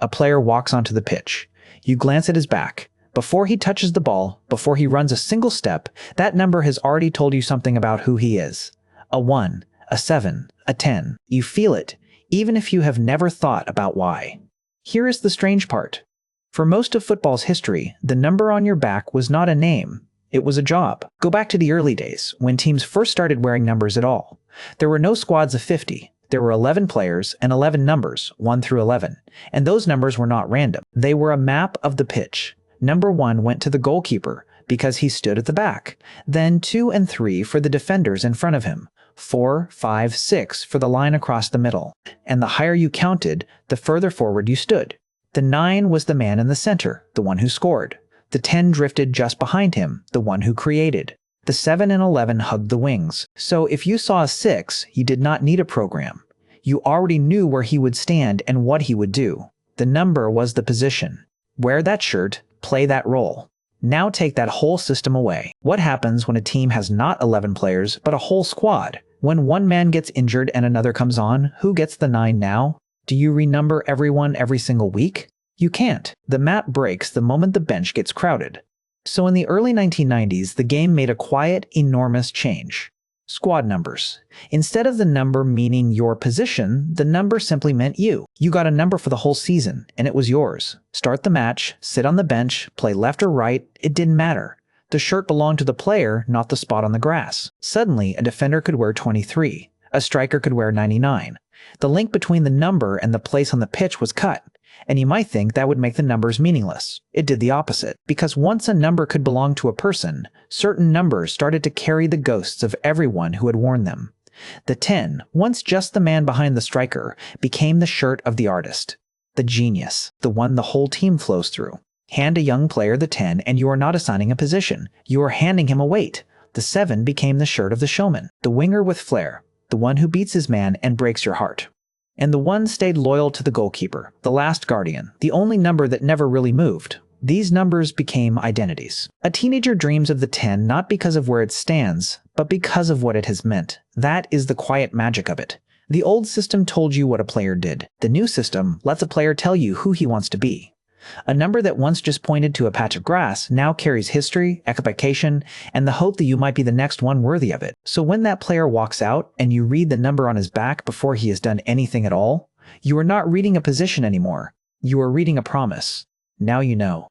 A player walks onto the pitch. You glance at his back. Before he touches the ball, before he runs a single step, that number has already told you something about who he is. A 1, a 7, a 10. You feel it, even if you have never thought about why. Here is the strange part. For most of football's history, the number on your back was not a name. It was a job. Go back to the early days, when teams first started wearing numbers at all. There were no squads of 50. There were 11 players and 11 numbers, 1 through 11. And those numbers were not random. They were a map of the pitch. Number 1 went to the goalkeeper because he stood at the back. Then 2 and 3 for the defenders in front of him. 4, 5, 6 for the line across the middle. And the higher you counted, the further forward you stood. The 9 was the man in the center, the one who scored. The 10 drifted just behind him, the one who created. The 7 and 11 hugged the wings. So if you saw a 6, you did not need a program. You already knew where he would stand and what he would do. The number was the position. Wear that shirt, play that role. Now take that whole system away. What happens when a team has not 11 players, but a whole squad? When one man gets injured and another comes on, who gets the 9 now? Do you renumber everyone every single week? You can't. The map breaks the moment the bench gets crowded. So in the early 1990s, the game made a quiet, enormous change. Squad numbers. Instead of the number meaning your position, the number simply meant you. You got a number for the whole season, and it was yours. Start the match, sit on the bench, play left or right, it didn't matter. The shirt belonged to the player, not the spot on the grass. Suddenly, a defender could wear 23. A striker could wear 99. The link between the number and the place on the pitch was cut. And you might think that would make the numbers meaningless. It did the opposite. Because once a number could belong to a person, certain numbers started to carry the ghosts of everyone who had worn them. The 10, once just the man behind the striker, became the shirt of the artist. The genius, the one the whole team flows through. Hand a young player the 10 and you are not assigning a position. You are handing him a weight. The 7 became the shirt of the showman, the winger with flair, the one who beats his man and breaks your heart. And the 1 stayed loyal to the goalkeeper, the last guardian, the only number that never really moved. These numbers became identities. A teenager dreams of the 10 not because of where it stands, but because of what it has meant. That is the quiet magic of it. The old system told you what a player did. The new system lets a player tell you who he wants to be. A number that once just pointed to a patch of grass now carries history, expectation, and the hope that you might be the next one worthy of it. So when that player walks out and you read the number on his back before he has done anything at all, you are not reading a position anymore. You are reading a promise. Now you know.